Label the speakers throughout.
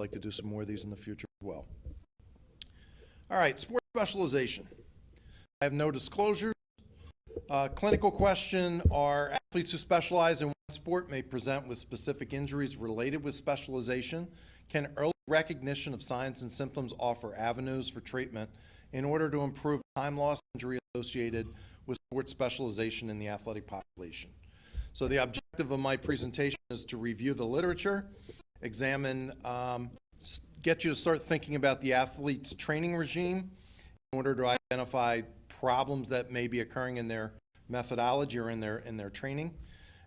Speaker 1: like to do some more of these in the future as well. All right, sports specialization. I have no disclosures. Clinical question: are athletes who specialize in one sport may present with specific injuries related with specialization? Can early recognition of signs and symptoms offer avenues for treatment in order to improve time loss injury associated with sports specialization in the athletic population? So the objective of my presentation is to review the literature, examine, get you to start thinking about the athlete's training regime in order to identify problems that may be occurring in their methodology or in their training,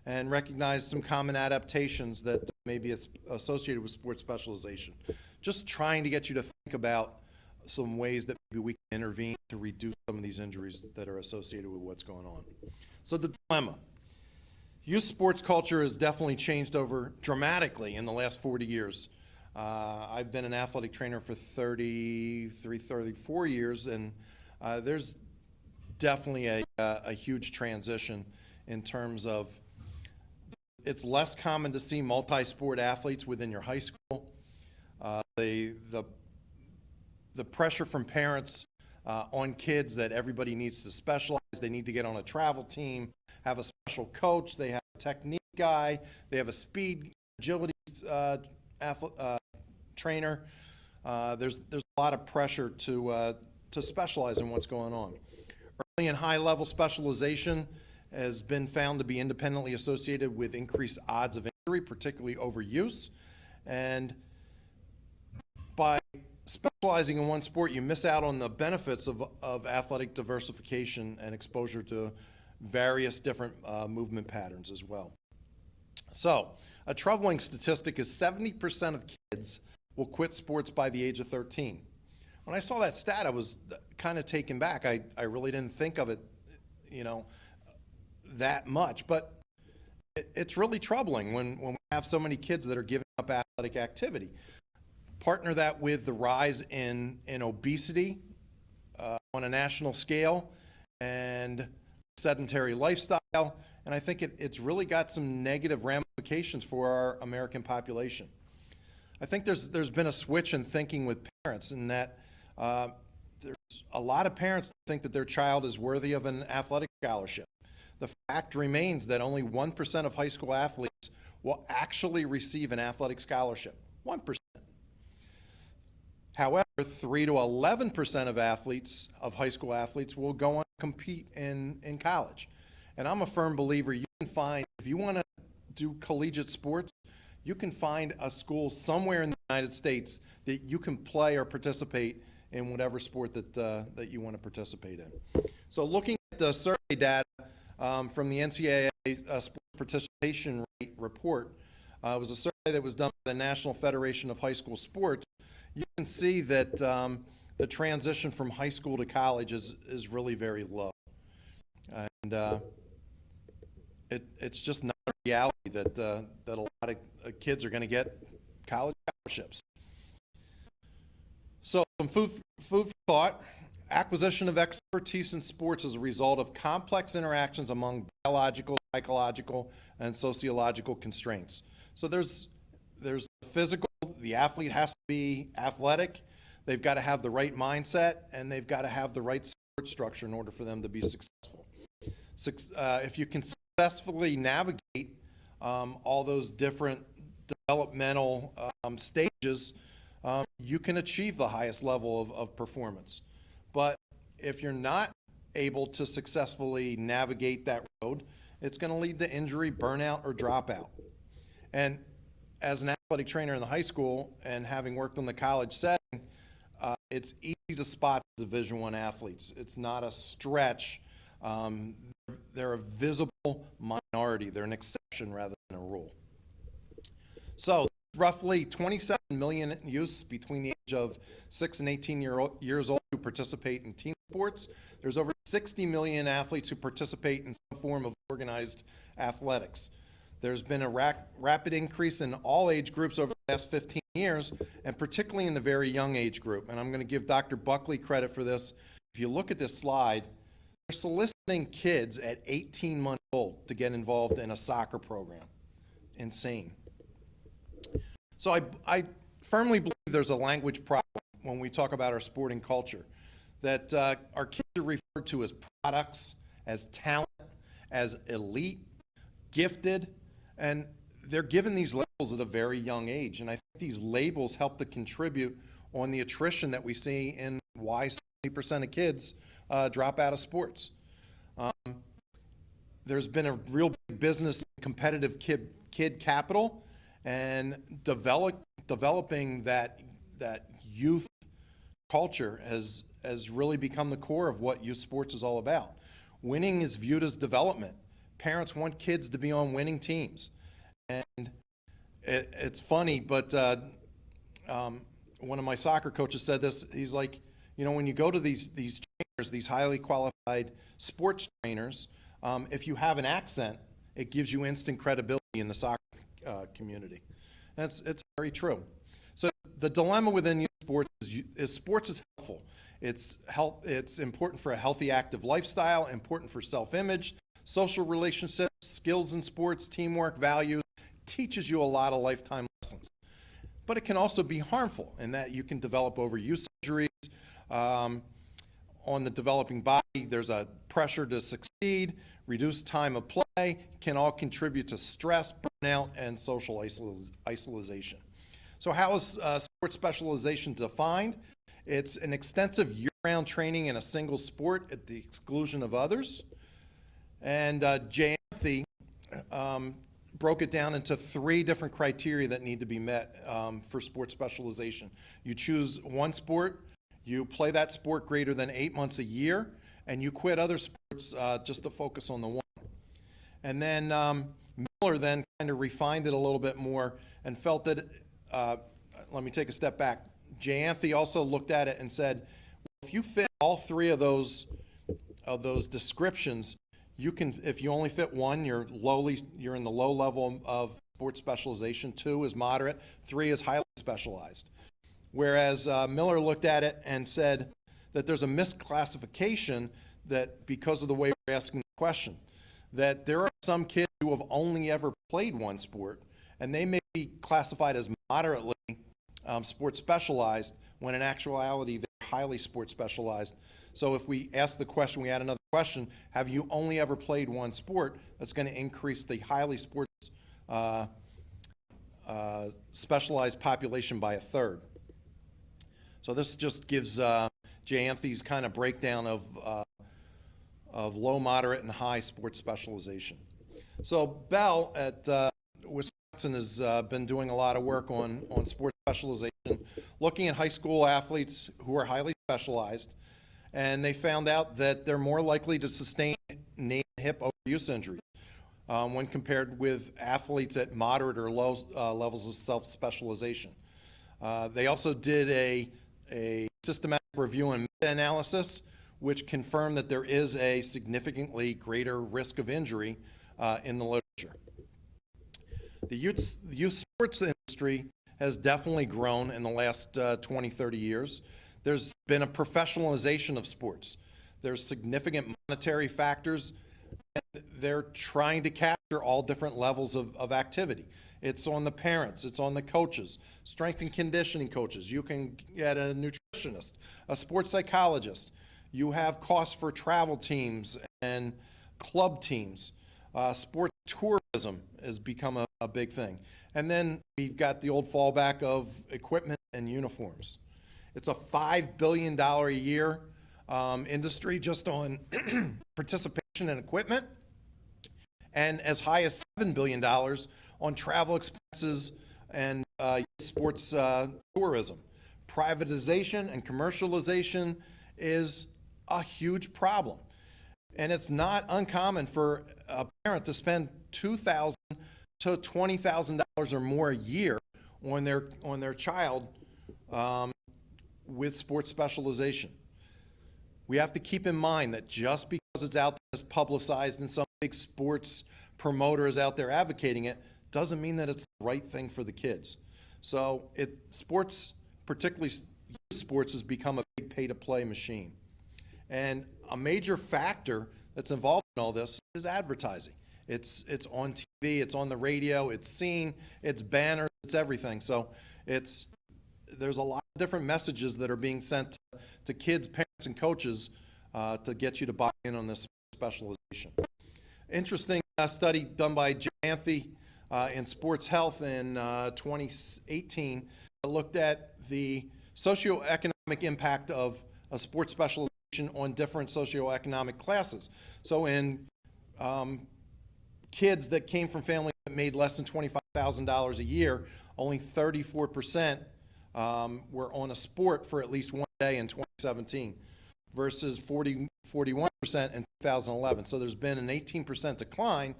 Speaker 1: and recognize some common adaptations that may be associated with sports specialization. Just trying to get you to think about some ways that maybe we can intervene to reduce some of these injuries that are associated with what's going on. So the dilemma. Youth sports culture has definitely changed over dramatically in the last 40 years. I've been an athletic trainer for 34 years, and there's definitely a huge transition in terms of it's less common to see multi-sport athletes within your high school. The pressure from parents on kids that everybody needs to specialize, they need to get on a travel team, have a special coach, they have a technique guy, they have a speed, agility trainer. There's a lot of pressure to specialize in what's going on. Early and high-level specialization has been found to be independently associated with increased odds of injury, particularly overuse. And by specializing in one sport, you miss out on the benefits of athletic diversification and exposure to various different movement patterns as well. So, a troubling statistic is 70% of kids will quit sports by the age of 13. When I saw that stat, I was kind of taken back. I really didn't think of it, that much. But it's really troubling when we have so many kids that are giving up athletic activity. Partner that with the rise in obesity on a national scale and sedentary lifestyle, and I think it's really got some negative ramifications for our American population. I think there's been a switch in thinking with parents in that there's a lot of parents that think that their child is worthy of an athletic scholarship. The fact remains that only 1% of high school athletes will actually receive an athletic scholarship. 1%. However, 3 to 11% of high school athletes will go on to compete in college. And I'm a firm believer you can find, if you want to do collegiate sports, you can find a school somewhere in the United States that you can play or participate in whatever sport that you want to participate in. So looking at the survey data from the NCAA Sports Participation Rate Report, it was a survey that was done by the National Federation of High School Sports. You can see that the transition from high school to college is really very low. And it's just not a reality that a lot of kids are going to get college scholarships. So some food for thought. Acquisition of expertise in sports is a result of complex interactions among biological, psychological, and sociological constraints. So there's physical, the athlete has to be athletic, they've got to have the right mindset, and they've got to have the right support structure in order for them to be successful. If you can successfully navigate all those different developmental stages, you can achieve the highest level of performance. But if you're not able to successfully navigate that road, it's going to lead to injury, burnout, or dropout. And as an athletic trainer in the high school and having worked in the college setting, it's easy to spot Division I athletes. It's not a stretch. They're a visible minority. They're an exception rather than a rule. So roughly 27 million youths between the age of 6 and 18 years old who participate in team sports. There's over 60 million athletes who participate in some form of organized athletics. There's been a rapid increase in all age groups over the last 15 years, and particularly in the very young age group. And I'm going to give Dr. Buckley credit for this. If you look at this slide, they're soliciting kids at 18 months old to get involved in a soccer program. Insane. So I firmly believe there's a language problem when we talk about our sporting culture, that our kids are referred to as products, as talent, as elite, gifted, and they're given these labels at a very young age. And I think these labels help to contribute on the attrition that we see in why 70% of kids drop out of sports. There's been a real big business in competitive kid capital, and developing that youth culture has really become the core of what youth sports is all about. Winning is viewed as development. Parents want kids to be on winning teams. And it's funny, but one of my soccer coaches said this. He's like, when you go to these trainers, these highly qualified sports trainers, if you have an accent, it gives you instant credibility in the soccer community. It's very true. So the dilemma within youth sports is sports is helpful. It's important for a healthy, active lifestyle, important for self-image, social relationships, skills in sports, teamwork, values, teaches you a lot of lifetime lessons. But it can also be harmful in that you can develop overuse injuries. On the developing body, there's a pressure to succeed, reduced time of play, can all contribute to stress, burnout, and social isolation. So how is sports specialization defined? It's an extensive year-round training in a single sport at the exclusion of others. And Jay Anthony broke it down into 3 different criteria that need to be met for sports specialization. You choose one sport, you play that sport greater than 8 months a year, and you quit other sports just to focus on the one. And then Miller then kind of refined it a little bit more and felt that, let me take a step back. Jay Anthony also looked at it and said, well, if you fit all 3 of those descriptions, you can, if you only fit one, you're in the low level of sports specialization. 2 is moderate. 3 is highly specialized. Whereas Miller looked at it and said that there's a misclassification that because of the way we're asking the question, that there are some kids who have only ever played one sport, and they may be classified as moderately sports specialized, when in actuality they're highly sports specialized. So if we ask the question, we add another question, have you only ever played one sport? That's going to increase the highly sports specialized population by 1/3. So this just gives Jay Anthony's kind of breakdown of low, moderate, and high sports specialization. So Bell at Wisconsin has been doing a lot of work on sports specialization, looking at high school athletes who are highly specialized, and they found out that they're more likely to sustain knee and hip overuse injuries when compared with athletes at moderate or low levels of self-specialization. They also did a systematic review and meta-analysis, which confirmed that there is a significantly greater risk of injury in the literature. The youth sports industry has definitely grown in the last 20, 30 years. There's been a professionalization of sports. There's significant monetary factors, and they're trying to capture all different levels of activity. It's on the parents, it's on the coaches, strength and conditioning coaches. You can get a nutritionist, a sports psychologist. You have costs for travel teams and club teams. Sports tourism has become a big thing. And then we've got the old fallback of equipment and uniforms. It's a $5 billion a year industry just on participation and equipment, and as high as $7 billion on travel expenses and sports tourism. Privatization and commercialization is a huge problem. And it's not uncommon for a parent to spend $2,000 to $20,000 or more a year on their child with sports specialization. We have to keep in mind that just because it's out there as publicized and some big sports promoter is out there advocating it, doesn't mean that it's the right thing for the kids. So sports, particularly youth sports, has become a big pay-to-play machine. And a major factor that's involved in all this is advertising. It's on TV, it's on the radio, it's seen, it's banners, it's everything. So there's a lot of different messages that are being sent to kids, parents, and coaches to get you to buy in on this specialization. Interesting study done by Jim Anthe in Sports Health in 2018 that looked at the socioeconomic impact of a sports specialization on different socioeconomic classes. So in kids that came from families that made less than $25,000 a year, only 34% were on a sport for at least one day in 2017 versus 41% in 2011. So there's been an 18% decline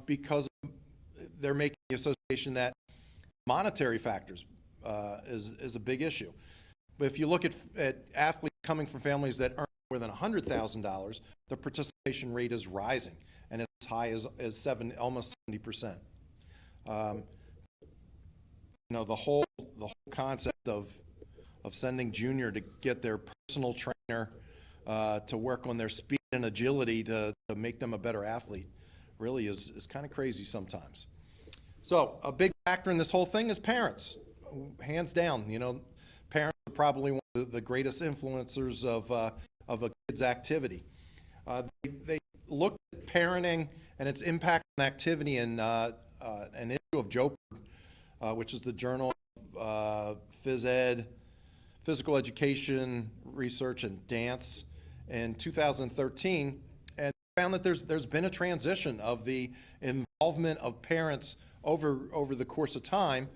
Speaker 1: because they're making the association that monetary factors is a big issue. But if you look at athletes coming from families that earn more than $100,000, the participation rate is rising, and it's as high as almost 70%. The whole concept of sending junior to get their personal trainer to work on their speed and agility to make them a better athlete really is kind of crazy sometimes. So a big factor in this whole thing is parents, hands down. Parents are probably one of the greatest influencers of a kid's activity. They looked at parenting and its impact on activity in an issue of JOPER, which is the Journal of Phys Ed, Physical Education, Research, and Dance in 2013, and found that there's been a transition of the involvement of parents over the course of time,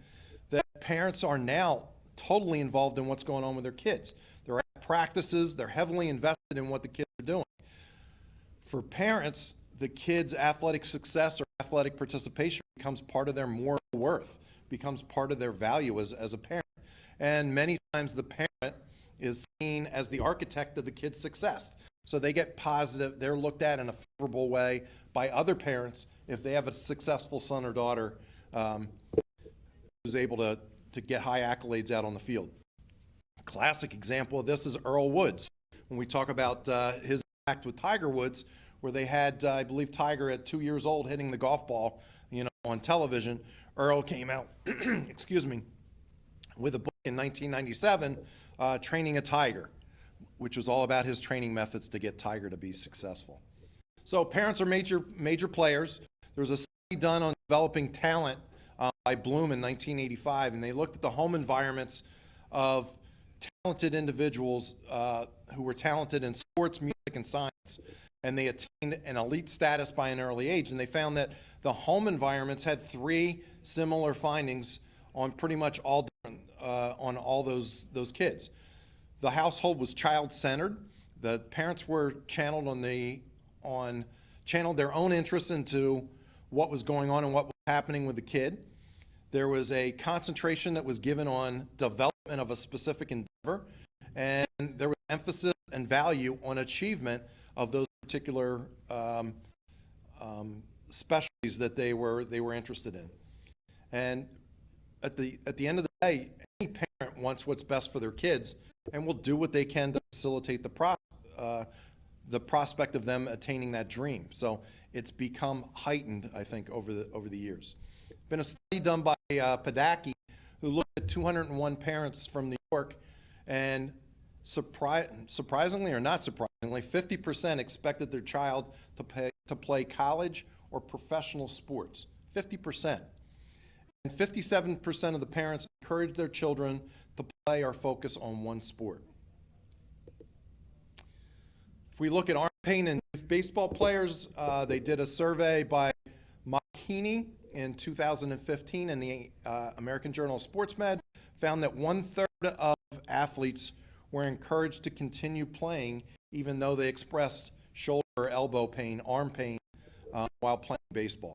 Speaker 1: that parents are now totally involved in what's going on with their kids. They're at practices, they're heavily invested in what the kids are doing. For parents, the kids' athletic success or athletic participation becomes part of their moral worth, becomes part of their value as a parent. And many times the parent is seen as the architect of the kid's success. So they get positive, they're looked at in a favorable way by other parents if they have a successful son or daughter who's able to get high accolades out on the field. A classic example of this is Earl Woods. When we talk about his act with Tiger Woods, where they had, I believe, Tiger at 2 years old hitting the golf ball, on television, Earl came out, excuse me, with a book in 1997, Training a Tiger, which was all about his training methods to get Tiger to be successful. So parents are major players. There was a study done on developing talent by Bloom in 1985, and they looked at the home environments of talented individuals who were talented in sports, music, and science, and they attained an elite status by an early age. And they found that the home environments had three similar findings on pretty much all different, on all those kids. The household was child-centered. The parents were channeled channeled their own interests into what was going on and what was happening with the kid. There was a concentration that was given on development of a specific endeavor, and there was emphasis and value on achievement of those particular specialties that they were interested in. And at the end of the day, any parent wants what's best for their kids and will do what they can to facilitate the prospect of them attaining that dream. So it's become heightened, I think, over the years. Been a study done by Padaki, who looked at 201 parents from New York, and surprisingly or not surprisingly, 50% expected their child to play college or professional sports. 50%. And 57% of the parents encouraged their children to play or focus on one sport. If we look at arm pain in youth baseball players, they did a survey by Makini in 2015, and the American Journal of Sports Med found that 1/3 of athletes were encouraged to continue playing even though they expressed shoulder or elbow pain, arm pain, while playing baseball.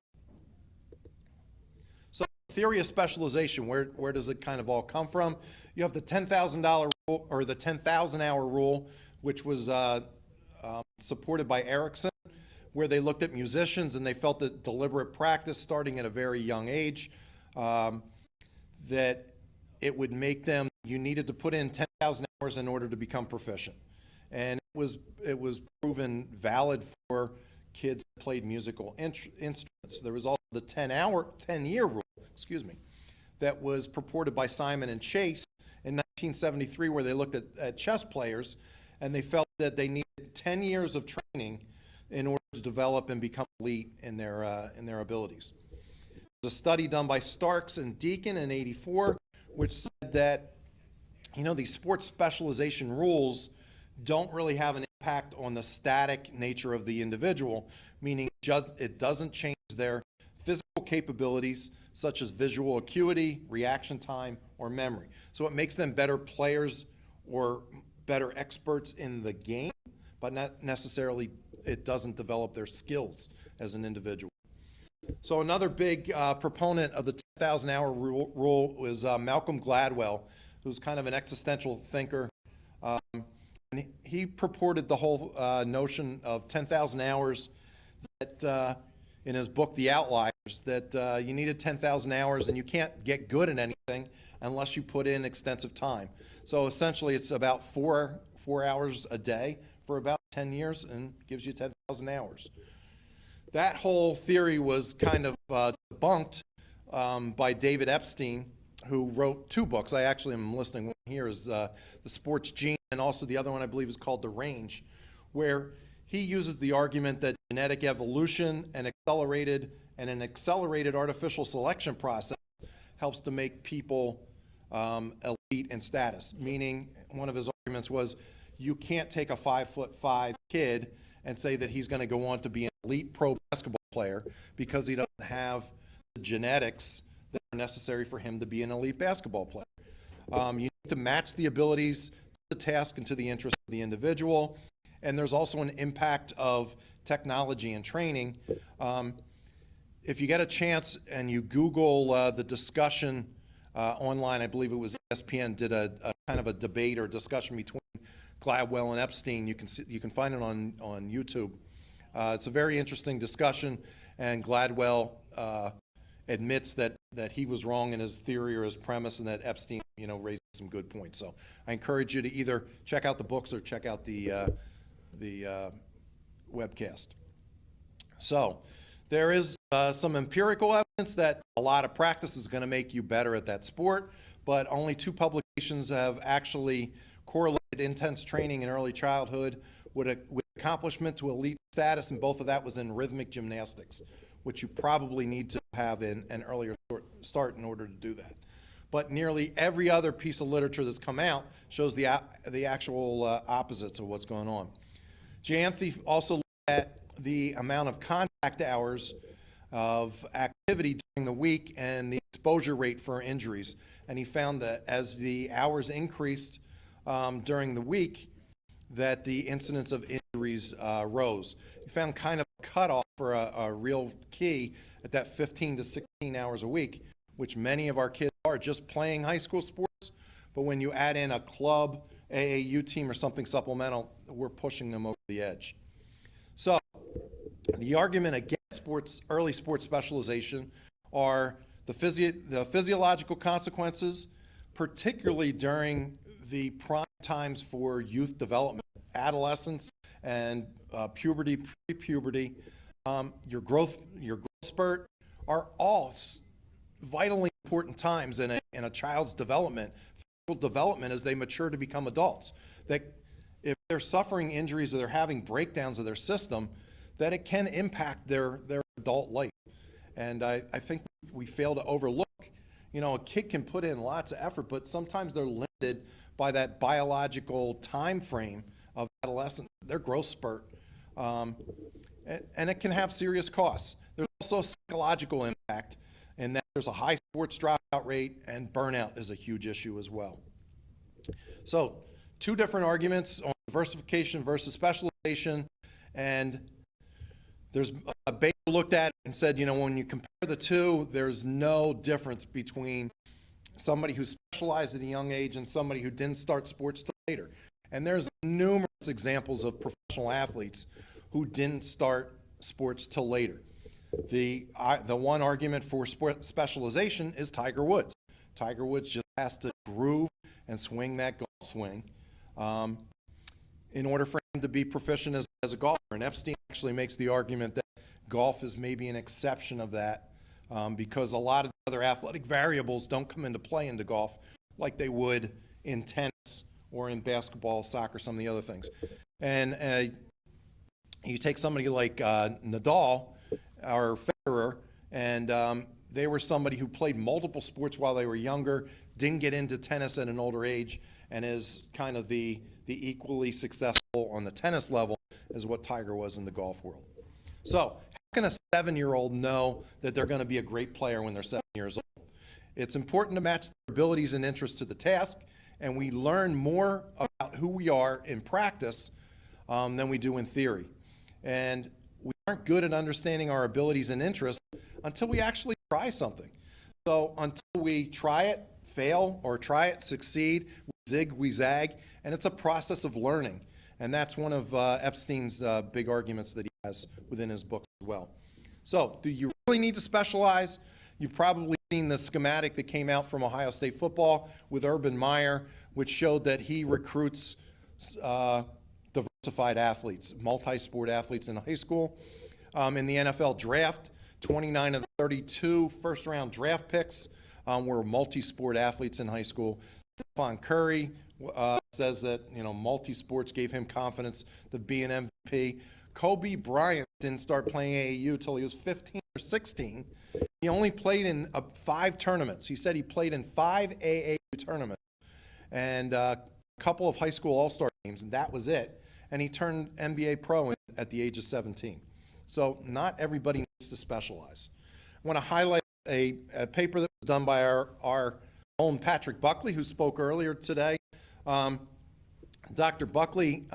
Speaker 1: So theory of specialization, where does it kind of all come from? You have the $10,000 rule, or the 10,000-hour rule, which was supported by Erickson, where they looked at musicians and they felt that deliberate practice starting at a very young age, that it would make them, you needed to put in 10,000 hours in order to become proficient. And it was proven valid for kids that played musical instruments. There was also the 10-year rule, that was purported by Simon and Chase in 1973 where they looked at chess players, and they felt that they needed 10 years of training in order to develop and become elite in their abilities. There's a study done by Starks and Deacon in '84, which said that these sports specialization rules don't really have an impact on the static nature of the individual, meaning it doesn't change their physical capabilities such as visual acuity, reaction time, or memory. So it makes them better players or better experts in the game, but not necessarily it doesn't develop their skills as an individual. So another big proponent of the 10,000-hour rule was Malcolm Gladwell, who's kind of an existential thinker. And he purported the whole notion of 10,000 hours that in his book, The Outliers, that you needed 10,000 hours and you can't get good at anything unless you put in extensive time. So essentially it's about four hours a day for about 10 years and gives you 10,000 hours. That whole theory was kind of debunked by David Epstein, who wrote two books. I actually am listing one here is The Sports Gene, and also the other one I believe is called The Range, where he uses the argument that genetic evolution and an accelerated artificial selection process helps to make people elite in status. Meaning, one of his arguments was you can't take a 5'5" kid and say that he's going to go on to be an elite pro basketball player because he doesn't have the genetics that are necessary for him to be an elite basketball player. You need to match the abilities to the task and to the interest of the individual. And there's also an impact of technology and training. If you get a chance and you Google the discussion online, I believe it was ESPN did a kind of a debate or discussion between Gladwell and Epstein. You can find it on YouTube. It's a very interesting discussion, and Gladwell admits that he was wrong in his theory or his premise, and that Epstein, raised some good points. So I encourage you to either check out the books or check out the webcast. So there is some empirical evidence that a lot of practice is going to make you better at that sport, but only 2 publications have actually correlated intense training in early childhood with accomplishment to elite status, and both of that was in rhythmic gymnastics, which you probably need to have in an earlier start in order to do that. But nearly every other piece of literature that's come out shows the actual opposites of what's going on. Janthe also looked at the amount of contact hours of activity during the week and the exposure rate for injuries. And he found that as the hours increased during the week, that the incidence of injuries rose. He found kind of a cutoff for a real key at that 15 to 16 hours a week, which many of our kids are just playing high school sports. But when you add in a club, AAU team, or something supplemental, we're pushing them over the edge. So the argument against early sports specialization are the physiological consequences, particularly during the prime times for youth development, adolescence and puberty, pre-puberty. Your growth spurt are all vitally important times in a child's development, physical development as they mature to become adults. That if they're suffering injuries or they're having breakdowns of their system, that it can impact their adult life. And I think we fail to overlook, a kid can put in lots of effort, but sometimes they're limited by that biological time frame of adolescence, their growth spurt. And it can have serious costs. There's also a psychological impact in that there's a high sports dropout rate, and burnout is a huge issue as well. So 2 different arguments on diversification versus specialization, and there's a Baker looked at it and said, when you compare the 2, there's no difference between somebody who specialized at a young age and somebody who didn't start sports till later. And there's numerous examples of professional athletes who didn't start sports till later. The one argument for specialization is Tiger Woods. Tiger Woods just has to groove and swing that golf swing in order for him to be proficient as a golfer. And Epstein actually makes the argument that golf is maybe an exception of that because a lot of the other athletic variables don't come into play into golf like they would in tennis or in basketball, soccer, some of the other things. And you take somebody like Nadal or Federer, and they were somebody who played multiple sports while they were younger, didn't get into tennis at an older age, and is kind of the equally successful on the tennis level as what Tiger was in the golf world. So how can a 7-year-old know that they're going to be a great player when they're 7 years old? It's important to match their abilities and interests to the task, and we learn more about who we are in practice than we do in theory. And we aren't good at understanding our abilities and interests until we actually try something. So until we try it, fail, or try it, succeed, we zig, we zag, and it's a process of learning. And that's one of Epstein's big arguments that he has within his book as well. So do you really need to specialize? You've probably seen the schematic that came out from Ohio State football with Urban Meyer, which showed that he recruits diversified athletes, multi-sport athletes in high school. In the NFL draft, 29 of the 32 first-round draft picks were multi-sport athletes in high school. Stephon Curry says that multi-sports gave him confidence to be an MVP. Kobe Bryant didn't start playing AAU until he was 15 or 16. He only played in 5 tournaments. He said he played in 5 AAU tournaments and a couple of high school all-star games, and that was it. And he turned NBA pro at the age of 17. So not everybody needs to specialize. I want to highlight a paper that was done by our own Patrick Buckley, who spoke earlier today. Dr. Buckley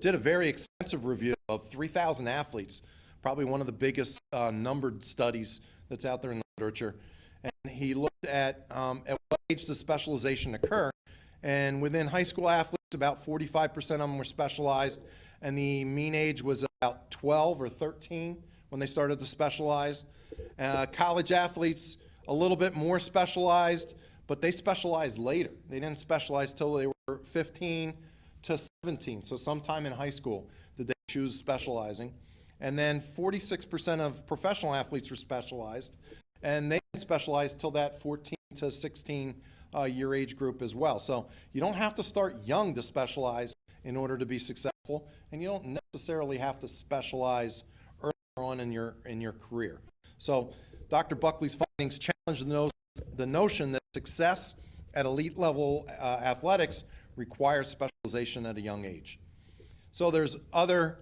Speaker 1: did a very extensive review of 3,000 athletes, probably one of the biggest numbered studies that's out there in the literature. And he looked at what age does specialization occur. And within high school athletes, about 45% of them were specialized, and the mean age was about 12 or 13 when they started to specialize. College athletes, a little bit more specialized, but they specialized later. They didn't specialize till they were 15 to 17, so sometime in high school did they choose specializing. And then 46% of professional athletes were specialized, and they didn't specialize till that 14 to 16 year age group as well. So you don't have to start young to specialize in order to be successful, and you don't necessarily have to specialize earlier on in your career. So Dr. Buckley's findings challenge the notion that success at elite level athletics requires specialization at a young age. So there's other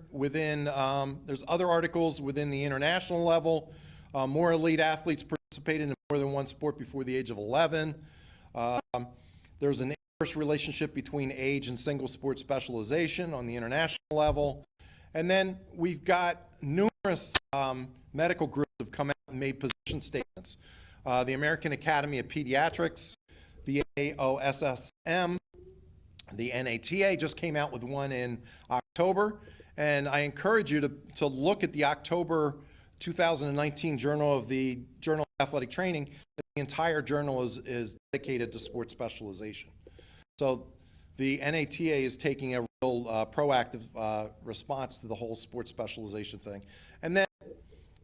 Speaker 1: articles within the international level. More elite athletes participated in more than one sport before the age of 11. There's an inverse relationship between age and single sport specialization on the international level. And then we've got numerous medical groups that have come out and made position statements. The American Academy of Pediatrics, the AOSSM, the NATA just came out with one in October. And I encourage you to look at the October 2019 Journal of Athletic Training. The entire journal is dedicated to sports specialization. So the NATA is taking a real proactive response to the whole sports specialization thing. And then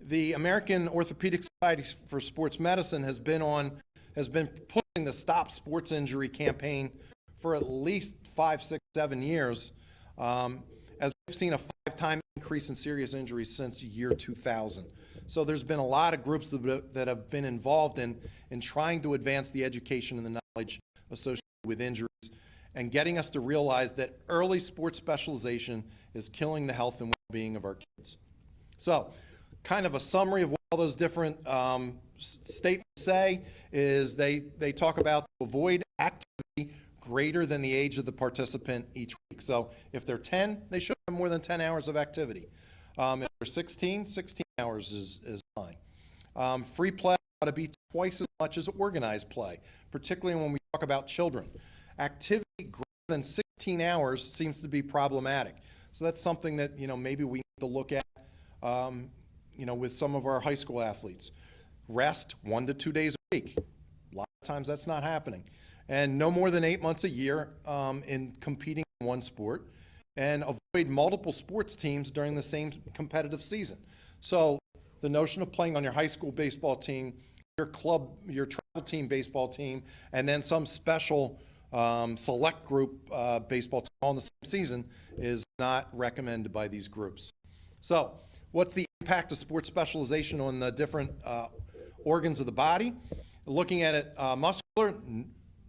Speaker 1: the American Orthopedic Society for Sports Medicine has been pushing the Stop Sports Injury campaign for at least 5, 6, 7 years, as we've seen a 5-time increase in serious injuries since year 2000. So there's been a lot of groups that have been involved in trying to advance the education and the knowledge associated with injuries and getting us to realize that early sports specialization is killing the health and well-being of our kids. So kind of a summary of what all those different statements say is they talk about to avoid activity greater than the age of the participant each week. So if they're 10, they should have more than 10 hours of activity. If they're 16 hours is fine. Free play ought to be twice as much as organized play, particularly when we talk about children. Activity greater than 16 hours seems to be problematic. So that's something that maybe we need to look at with some of our high school athletes. Rest 1 to 2 days a week. A lot of times that's not happening. And no more than 8 months a year in competing in one sport, and avoid multiple sports teams during the same competitive season. So the notion of playing on your high school baseball team, your travel team baseball team, and then some special select group baseball team all in the same season is not recommended by these groups. So what's the impact of sports specialization on the different organs of the body? Looking at it muscular,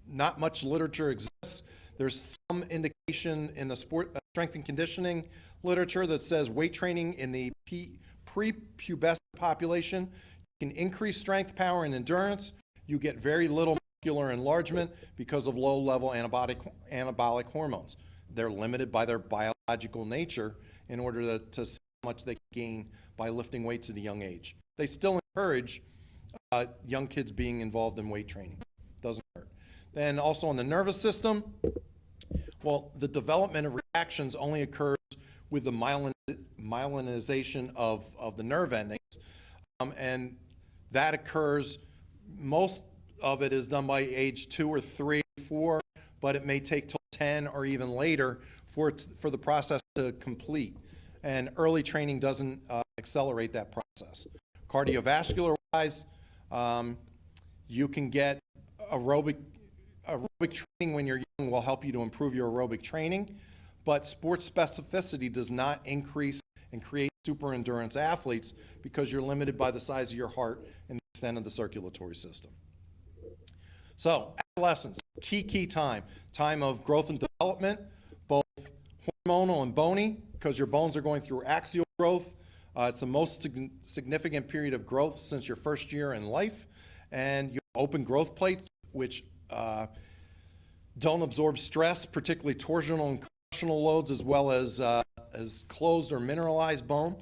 Speaker 1: not much literature exists. There's some indication in the sport strength and conditioning literature that says weight training in the prepubescent population can increase strength, power, and endurance. You get very little muscular enlargement because of low-level anabolic hormones. They're limited by their biological nature in order to see how much they can gain by lifting weights at a young age. They still encourage young kids being involved in weight training. Doesn't hurt. Then also on the nervous system, well, the development of reactions only occurs with the myelinization of the nerve endings, and that occurs, most of it is done by age 2 or 3, 4, but it may take till 10 or even later for the process to complete. And early training doesn't accelerate that process. Cardiovascular-wise, you can get aerobic training when you're young will help you to improve your aerobic training, but sports specificity does not increase and create super endurance athletes because you're limited by the size of your heart and the extent of the circulatory system. So adolescence, key time of growth and development, both hormonal and bony, because your bones are going through axial growth. It's the most significant period of growth since your first year in life, and you have open growth plates, which don't absorb stress, particularly torsional and compressional loads, as well as closed or mineralized bone.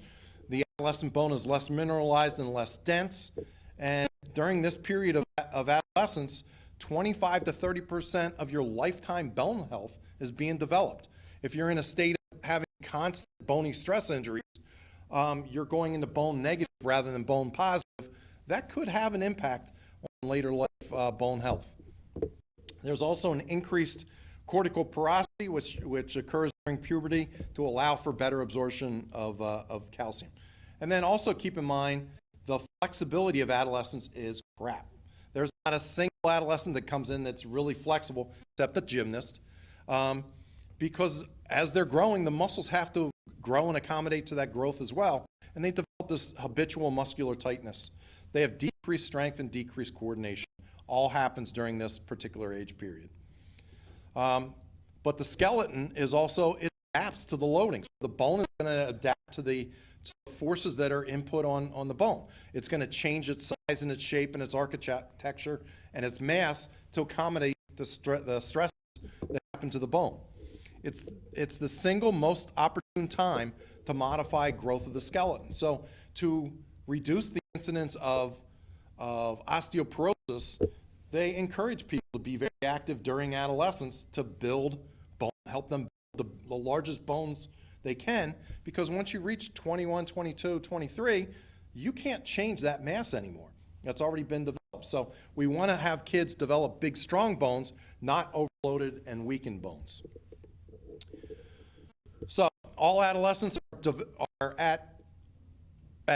Speaker 1: The adolescent bone is less mineralized and less dense, and during this period of adolescence, 25 to 30% of your lifetime bone health is being developed. If you're in a state of having constant bony stress injuries, you're going into bone negative rather than bone positive. That could have an impact on later life bone health. There's also an increased cortical porosity, which occurs during puberty to allow for better absorption of calcium. And then also keep in mind, the flexibility of adolescence is crap. There's not a single adolescent that comes in that's really flexible, except the gymnast, because as they're growing, the muscles have to grow and accommodate to that growth as well, and they develop this habitual muscular tightness. They have decreased strength and decreased coordination. All happens during this particular age period. But the skeleton is also, it adapts to the loading. So the bone is going to adapt to the forces that are input on the bone. It's going to change its size and its shape and its architecture and its mass to accommodate the stresses that happen to the bone. It's the single most opportune time to modify growth of the skeleton. So to reduce the incidence of osteoporosis, they encourage people to be very active during adolescence to build bone, help them build the largest bones they can, because once you reach 21, 22, 23, you can't change that mass anymore. That's already been developed. So we want to have kids develop big, strong bones, not overloaded and weakened bones. So all adolescents are at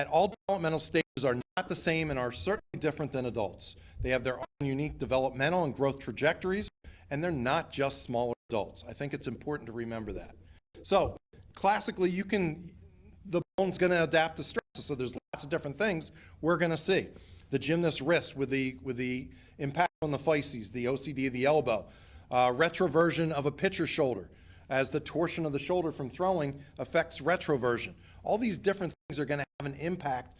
Speaker 1: all developmental stages are not the same and are certainly different than adults. They have their own unique developmental and growth trajectories, and they're not just smaller adults. I think it's important to remember that. So classically, the bone's going to adapt to stress. So there's lots of different things we're going to see. The gymnast's wrist with the impact on the physes, the OCD of the elbow, retroversion of a pitcher's shoulder, as the torsion of the shoulder from throwing affects retroversion. All these different things are going to have an impact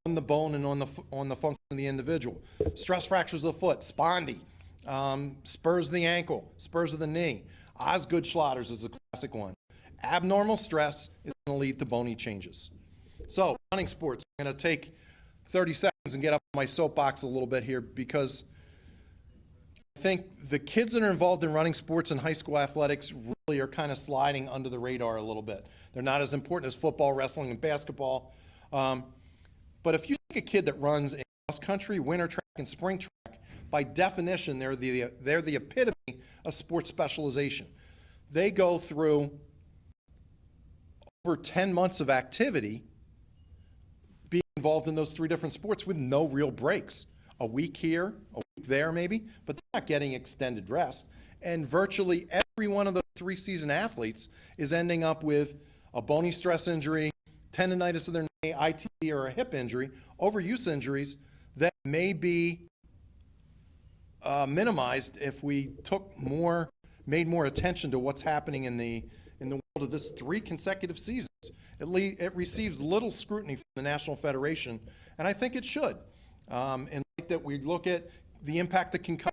Speaker 1: on the bone and on the function of the individual. Stress fractures of the foot, spondy, spurs of the ankle, spurs of the knee. Osgood Schlatter's is a classic one. Abnormal stress is going to lead to bony changes. So running sports, I'm going to take 30 seconds and get up on my soapbox a little bit here, because I think the kids that are involved in running sports and high school athletics really are kind of sliding under the radar a little bit. They're not as important as football, wrestling, and basketball. But if you take a kid that runs in cross country, winter track, and spring track, by definition, they're the epitome of sports specialization. They go through over 10 months of activity being involved in those 3 different sports with no real breaks. A week here, a week there maybe, but they're not getting extended rest. And virtually every one of those 3 seasoned athletes is ending up with a bony stress injury, tendonitis of their knee, ITB, or a hip injury, overuse injuries that may be minimized if we made more attention to what's happening in the world of this 3 consecutive seasons. It receives little scrutiny from the National Federation, and I think it should. And like that, we look at the impact that concussions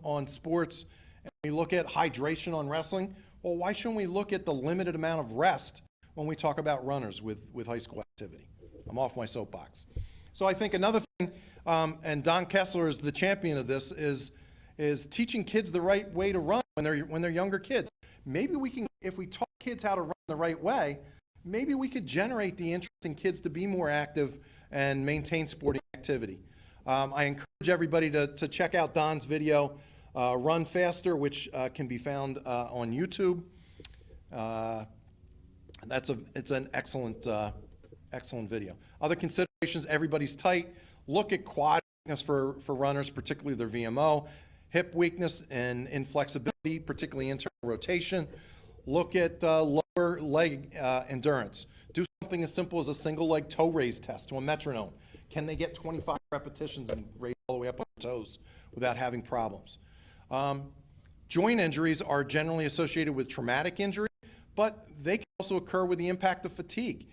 Speaker 1: on sports, and we look at hydration on wrestling. Well, why shouldn't we look at the limited amount of rest when we talk about runners with high school activity? I'm off my soapbox. So I think another thing, and Don Kessler is the champion of this, is teaching kids the right way to run when they're younger kids. Maybe we can, if we taught kids how to run the right way, maybe we could generate the interest in kids to be more active and maintain sporting activity. I encourage everybody to check out Don's video, Run Faster, which can be found on YouTube. It's an excellent video. Other considerations: everybody's tight. Look at quad weakness for runners, particularly their VMO, hip weakness and inflexibility, particularly internal rotation. Look at lower leg endurance. Do something as simple as a single leg toe raise test to a metronome. Can they get 25 repetitions and raise all the way up on their toes without having problems? Joint injuries are generally associated with traumatic injury, but they can also occur with the impact of fatigue.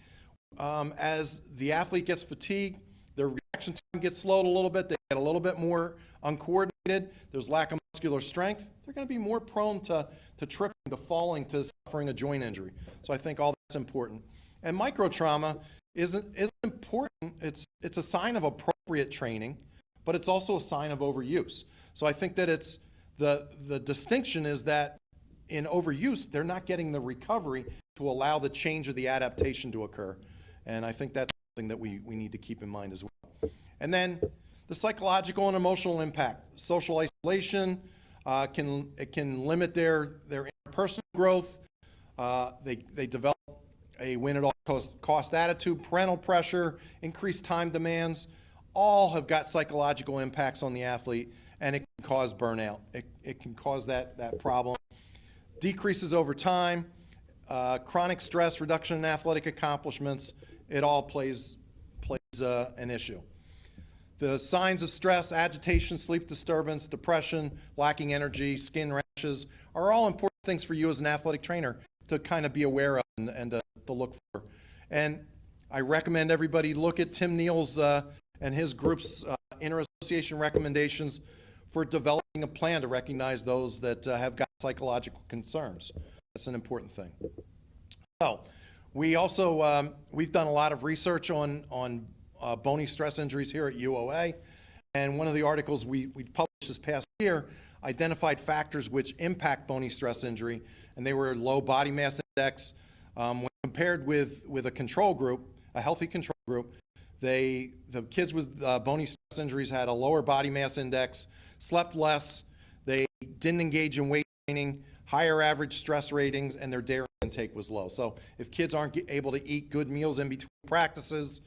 Speaker 1: As the athlete gets fatigued, their reaction time gets slowed a little bit, they get a little bit more uncoordinated, there's lack of muscular strength, they're going to be more prone to tripping, to falling, to suffering a joint injury. So I think all that's important. And microtrauma isn't important. It's a sign of appropriate training, but it's also a sign of overuse. So I think that it's the distinction is that in overuse, they're not getting the recovery to allow the change of the adaptation to occur. And I think that's something that we need to keep in mind as well. And then the psychological and emotional impact. Social isolation can limit their interpersonal growth. They develop a win-at-all-cost attitude, parental pressure, increased time demands. All have got psychological impacts on the athlete, and it can cause burnout. It can cause that problem. Decreases over time, chronic stress, reduction in athletic accomplishments. It all plays an issue. The signs of stress: agitation, sleep disturbance, depression, lacking energy, skin rashes are all important things for you as an athletic trainer to kind of be aware of and to look for. And I recommend everybody look at Tim Neal's and his group's inter-association recommendations for developing a plan to recognize those that have got psychological concerns. That's an important thing. So we also, we've done a lot of research on bony stress injuries here at UOA, and one of the articles we published this past year identified factors which impact bony stress injury, and they were low body mass index. When compared with a control group, a healthy control group, the kids with bony stress injuries had a lower body mass index, slept less, they didn't engage in weight training, higher average stress ratings, and their dairy intake was low. So if kids aren't able to eat good meals in between practices,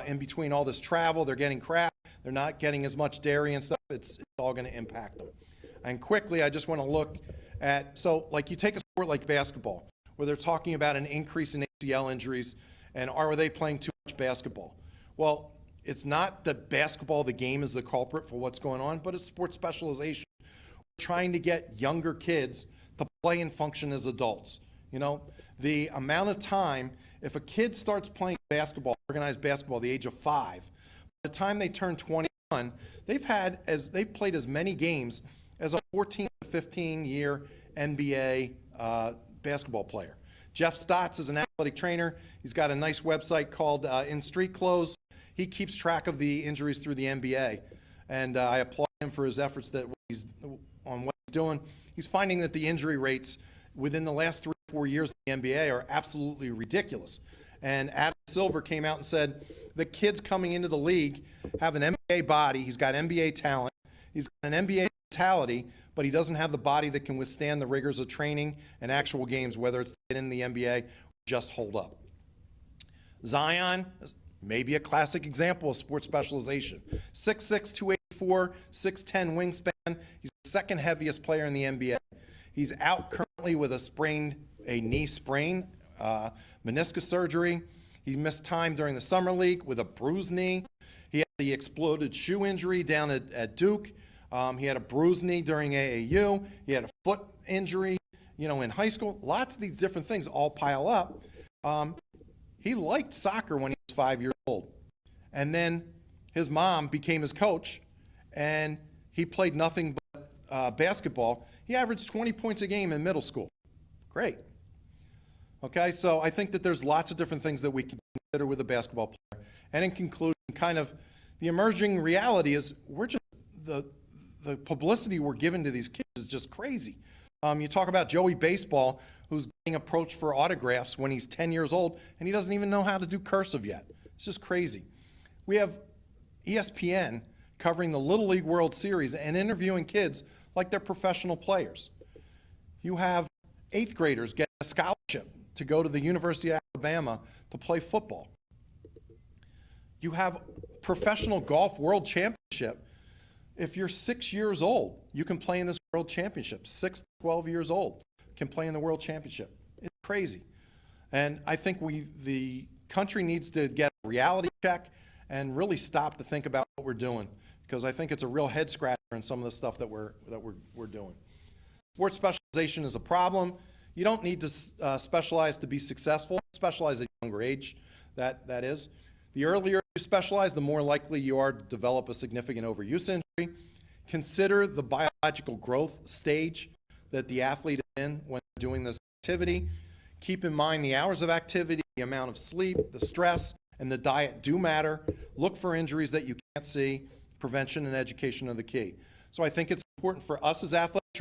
Speaker 1: in between all this travel, they're getting crap, they're not getting as much dairy and stuff, it's all going to impact them. And quickly, I just want to look at, so like you take a sport like basketball, where they're talking about an increase in ACL injuries, and are they playing too much basketball? Well, it's not that basketball, the game, is the culprit for what's going on, but it's sports specialization. We're trying to get younger kids to play and function as adults. You know, the amount of time, if a kid starts playing basketball, organized basketball at the age of 5, by the time they turn 21, they've played as many games as a 14 to 15 year NBA basketball player. Jeff Stotts is an athletic trainer. He's got a nice website called In Street Clothes. He keeps track of the injuries through the NBA, and I applaud him for his efforts on what he's doing. He's finding that the injury rates within the last 3 or 4 years of the NBA are absolutely ridiculous. And Adam Silver came out and said the kids coming into the league have an NBA body. He's got NBA talent. He's got an NBA mentality, but he doesn't have the body that can withstand the rigors of training and actual games, whether it's in the NBA or just hold up. Zion, maybe a classic example of sports specialization. 6'6", 284, 6'10" wingspan. He's the second heaviest player in the NBA. He's out currently with a knee sprain, meniscus surgery. He missed time during the summer league with a bruised knee. He had the exploded shoe injury down at Duke. He had a bruised knee during AAU. He had a foot injury, in high school. Lots of these different things all pile up. He liked soccer when he was 5 years old. And then his mom became his coach, and he played nothing but basketball. He averaged 20 points a game in middle school. Great. Okay, so I think that there's lots of different things that we can consider with a basketball player. And in conclusion, kind of the emerging reality is we're just, the publicity we're giving to these kids is just crazy. You talk about Joey Baseball, who's getting approached for autographs when he's 10 years old, and he doesn't even know how to do cursive yet. It's just crazy. We have ESPN covering the Little League World Series and interviewing kids like they're professional players. You have 8th graders getting a scholarship to go to the University of Alabama to play football. You have professional golf world championship. If you're 6 years old, you can play in this world championship. 6 to 12 years old can play in the world championship. It's crazy. And I think the country needs to get a reality check and really stop to think about what we're doing, because I think it's a real head scratcher in some of the stuff that we're doing. Sports specialization is a problem. You don't need to specialize to be successful. Specialize at a younger age, that is. The earlier you specialize, the more likely you are to develop a significant overuse injury. Consider the biological growth stage that the athlete is in when doing this activity. Keep in mind the hours of activity, the amount of sleep, the stress, and the diet do matter. Look for injuries that you can't see. Prevention and education are the key. So I think it's important for us as athletes